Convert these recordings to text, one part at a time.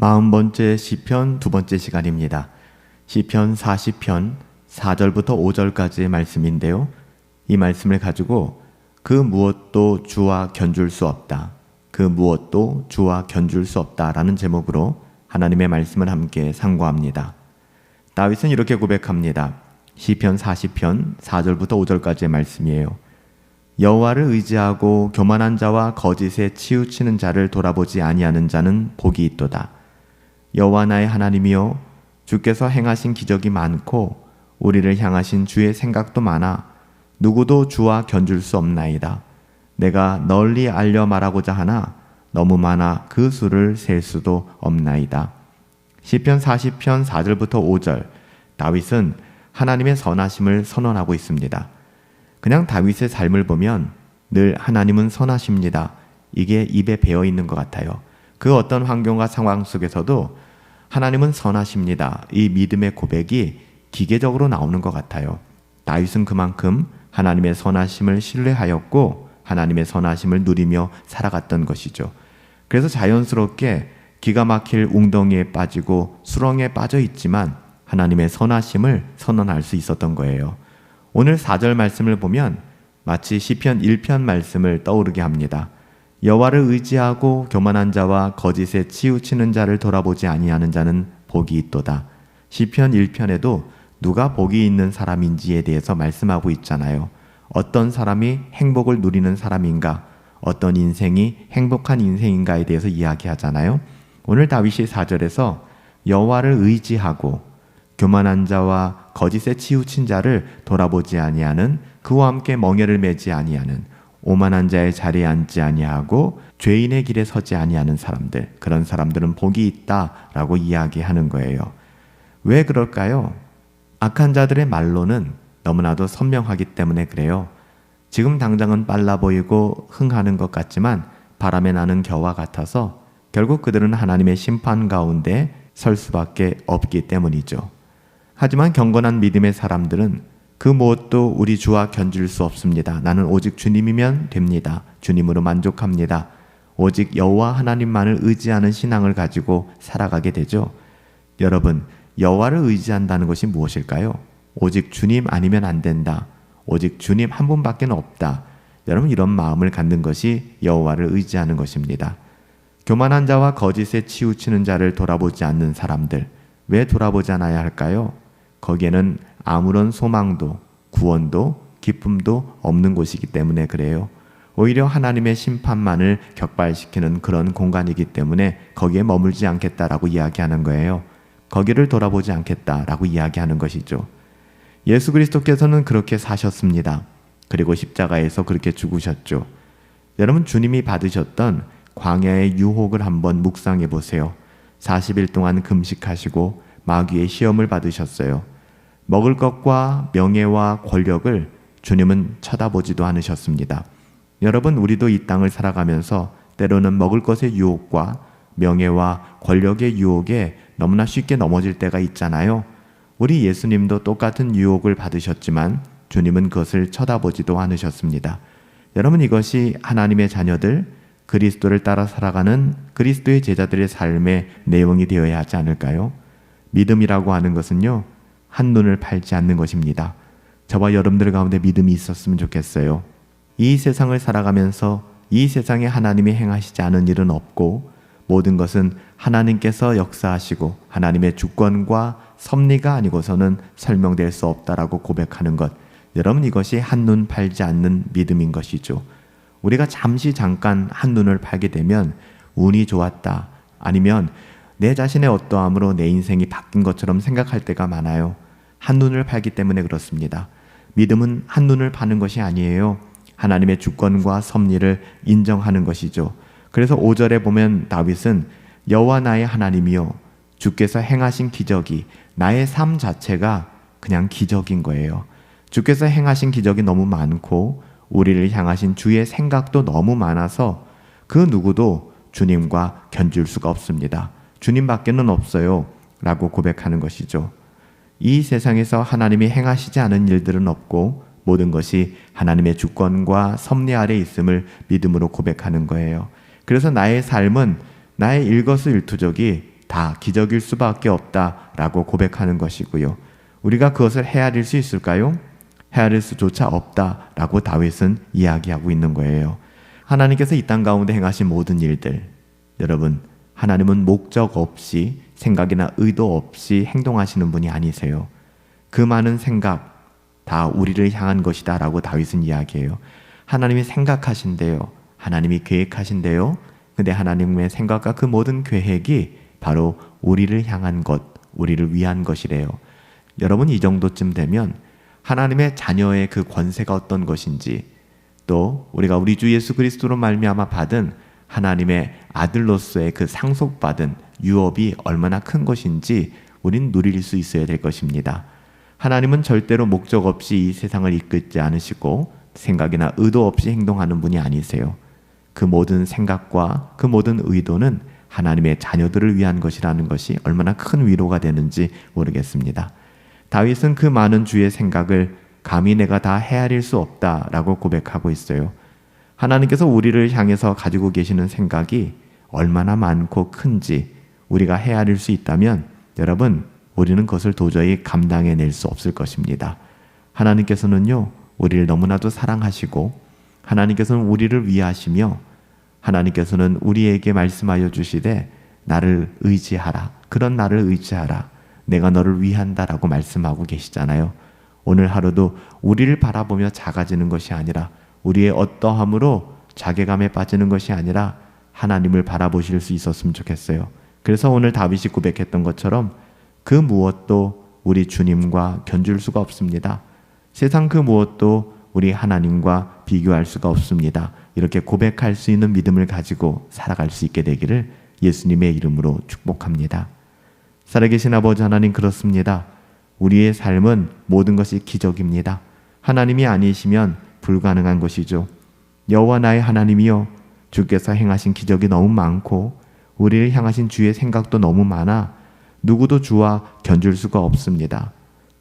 40번째 시편 두 번째 시간입니다. 시편 40편 4절부터 5절까지의 말씀인데요. 이 말씀을 가지고 그 무엇도 주와 견줄 수 없다. 그 무엇도 주와 견줄 수 없다라는 제목으로 하나님의 말씀을 함께 상고합니다. 다윗은 이렇게 고백합니다. 시편 40편 4절부터 5절까지의 말씀이에요. 여호와를 의지하고 교만한 자와 거짓에 치우치는 자를 돌아보지 아니하는 자는 복이 있도다. 여호와 나의 하나님이여, 주께서 행하신 기적이 많고 우리를 향하신 주의 생각도 많아 누구도 주와 견줄 수 없나이다. 내가 널리 알려 말하고자 하나 너무 많아 그 수를 셀 수도 없나이다. 시편 40편 4절부터 5절, 다윗은 하나님의 선하심을 선언하고 있습니다. 그냥 다윗의 삶을 보면 늘 하나님은 선하십니다. 이게 입에 배어 있는 것 같아요. 그 어떤 환경과 상황 속에서도 하나님은 선하십니다. 이 믿음의 고백이 기계적으로 나오는 것 같아요. 다윗은 그만큼 하나님의 선하심을 신뢰하였고 하나님의 선하심을 누리며 살아갔던 것이죠. 그래서 자연스럽게 기가 막힐 웅덩이에 빠지고 수렁에 빠져 있지만 하나님의 선하심을 선언할 수 있었던 거예요. 오늘 4절 말씀을 보면 마치 시편 1편 말씀을 떠오르게 합니다. 여호와를 의지하고 교만한 자와 거짓에 치우치는 자를 돌아보지 아니하는 자는 복이 있도다. 시편 1편에도 누가 복이 있는 사람인지에 대해서 말씀하고 있잖아요. 어떤 사람이 행복을 누리는 사람인가, 어떤 인생이 행복한 인생인가에 대해서 이야기하잖아요. 오늘 다윗이 4절에서 여호와를 의지하고 교만한 자와 거짓에 치우친 자를 돌아보지 아니하는, 그와 함께 멍에를 매지 아니하는, 오만한 자의 자리에 앉지 아니하고 죄인의 길에 서지 아니하는 사람들, 그런 사람들은 복이 있다라고 이야기하는 거예요. 왜 그럴까요? 악한 자들의 말로는 너무나도 선명하기 때문에 그래요. 지금 당장은 빨라 보이고 흥하는 것 같지만 바람에 나는 겨와 같아서 결국 그들은 하나님의 심판 가운데 설 수밖에 없기 때문이죠. 하지만 경건한 믿음의 사람들은 그 무엇도 우리 주와 견줄 수 없습니다. 나는 오직 주님이면 됩니다. 주님으로 만족합니다. 오직 여호와 하나님만을 의지하는 신앙을 가지고 살아가게 되죠. 여러분, 여호와를 의지한다는 것이 무엇일까요? 오직 주님 아니면 안 된다. 오직 주님 한 분밖에 없다. 여러분, 이런 마음을 갖는 것이 여호와를 의지하는 것입니다. 교만한 자와 거짓에 치우치는 자를 돌아보지 않는 사람들, 왜 돌아보지 않아야 할까요? 거기에는 아무런 소망도 구원도 기쁨도 없는 곳이기 때문에 그래요. 오히려 하나님의 심판만을 격발시키는 그런 공간이기 때문에 거기에 머물지 않겠다라고 이야기하는 거예요. 거기를 돌아보지 않겠다라고 이야기하는 것이죠. 예수 그리스도께서는 그렇게 사셨습니다. 그리고 십자가에서 그렇게 죽으셨죠. 여러분, 주님이 받으셨던 광야의 유혹을 한번 묵상해 보세요. 40일 동안 금식하시고 마귀의 시험을 받으셨어요. 먹을 것과 명예와 권력을 주님은 쳐다보지도 않으셨습니다. 여러분, 우리도 이 땅을 살아가면서 때로는 먹을 것의 유혹과 명예와 권력의 유혹에 너무나 쉽게 넘어질 때가 있잖아요. 우리 예수님도 똑같은 유혹을 받으셨지만 주님은 그것을 쳐다보지도 않으셨습니다. 여러분, 이것이 하나님의 자녀들, 그리스도를 따라 살아가는 그리스도의 제자들의 삶의 내용이 되어야 하지 않을까요? 믿음이라고 하는 것은요, 한눈을 팔지 않는 것입니다. 저와 여러분들 가운데 믿음이 있었으면 좋겠어요. 이 세상을 살아가면서 이 세상에 하나님이 행하시지 않은 일은 없고 모든 것은 하나님께서 역사하시고 하나님의 주권과 섭리가 아니고서는 설명될 수 없다라고 고백하는 것, 여러분, 이것이 한눈 팔지 않는 믿음인 것이죠. 우리가 잠깐 한눈을 팔게 되면 운이 좋았다, 아니면 내 자신의 어떠함으로 내 인생이 바뀐 것처럼 생각할 때가 많아요. 한눈을 팔기 때문에 그렇습니다. 믿음은 한눈을 파는 것이 아니에요. 하나님의 주권과 섭리를 인정하는 것이죠. 그래서 5절에 보면 다윗은 여호와 나의 하나님이여, 주께서 행하신 기적이, 나의 삶 자체가 그냥 기적인 거예요. 주께서 행하신 기적이 너무 많고 우리를 향하신 주의 생각도 너무 많아서 그 누구도 주님과 견줄 수가 없습니다. 주님밖에는 없어요 라고 고백하는 것이죠. 이 세상에서 하나님이 행하시지 않은 일들은 없고 모든 것이 하나님의 주권과 섭리 아래 있음을 믿음으로 고백하는 거예요. 그래서 나의 삶은 나의 일거수일투족이 다 기적일 수밖에 없다라고 고백하는 것이고요. 우리가 그것을 헤아릴 수 있을까요? 헤아릴 수조차 없다라고 다윗은 이야기하고 있는 거예요. 하나님께서 이 땅 가운데 행하신 모든 일들, 여러분, 하나님은 목적 없이 생각이나 의도 없이 행동하시는 분이 아니세요. 그 많은 생각 다 우리를 향한 것이다 라고 다윗은 이야기해요. 하나님이 생각하신대요. 하나님이 계획하신대요. 근데 하나님의 생각과 그 모든 계획이 바로 우리를 향한 것, 우리를 위한 것이래요. 여러분, 이 정도쯤 되면 하나님의 자녀의 그 권세가 어떤 것인지, 또 우리가 우리 주 예수 그리스도로 말미암아 받은 하나님의 아들로서의 그 상속받은 유업이 얼마나 큰 것인지 우린 누릴 수 있어야 될 것입니다. 하나님은 절대로 목적 없이 이 세상을 이끌지 않으시고 생각이나 의도 없이 행동하는 분이 아니세요. 그 모든 생각과 그 모든 의도는 하나님의 자녀들을 위한 것이라는 것이 얼마나 큰 위로가 되는지 모르겠습니다. 다윗은 그 많은 주의 생각을 감히 내가 다 헤아릴 수 없다라고 고백하고 있어요. 하나님께서 우리를 향해서 가지고 계시는 생각이 얼마나 많고 큰지 우리가 헤아릴 수 있다면 여러분, 우리는 그것을 도저히 감당해낼 수 없을 것입니다. 하나님께서는요, 우리를 너무나도 사랑하시고 하나님께서는 우리를 위하시며 하나님께서는 우리에게 말씀하여 주시되 나를 의지하라, 그런 나를 의지하라, 내가 너를 위한다라고 말씀하고 계시잖아요. 오늘 하루도 우리를 바라보며 작아지는 것이 아니라, 우리의 어떠함으로 자괴감에 빠지는 것이 아니라 하나님을 바라보실 수 있었으면 좋겠어요. 그래서 오늘 다윗이 고백했던 것처럼 그 무엇도 우리 주님과 견줄 수가 없습니다. 세상 그 무엇도 우리 하나님과 비교할 수가 없습니다. 이렇게 고백할 수 있는 믿음을 가지고 살아갈 수 있게 되기를 예수님의 이름으로 축복합니다. 살아계신 아버지 하나님, 그렇습니다. 우리의 삶은 모든 것이 기적입니다. 하나님이 아니시면 불가능한 것이죠. 여호와 나의 하나님이여, 주께서 행하신 기적이 너무 많고 우리를 향하신 주의 생각도 너무 많아 누구도 주와 견줄 수가 없습니다.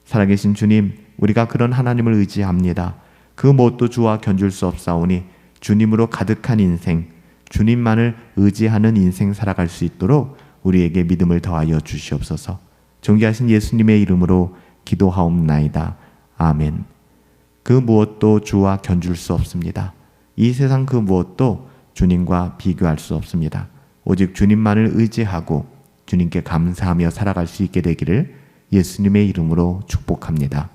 살아계신 주님, 우리가 그런 하나님을 의지합니다. 그 무엇도 주와 견줄 수 없사오니 주님으로 가득한 인생, 주님만을 의지하는 인생 살아갈 수 있도록 우리에게 믿음을 더하여 주시옵소서. 존귀하신 예수님의 이름으로 기도하옵나이다. 아멘. 그 무엇도 주와 견줄 수 없습니다. 이 세상 그 무엇도 주님과 비교할 수 없습니다. 오직 주님만을 의지하고 주님께 감사하며 살아갈 수 있게 되기를 예수님의 이름으로 축복합니다.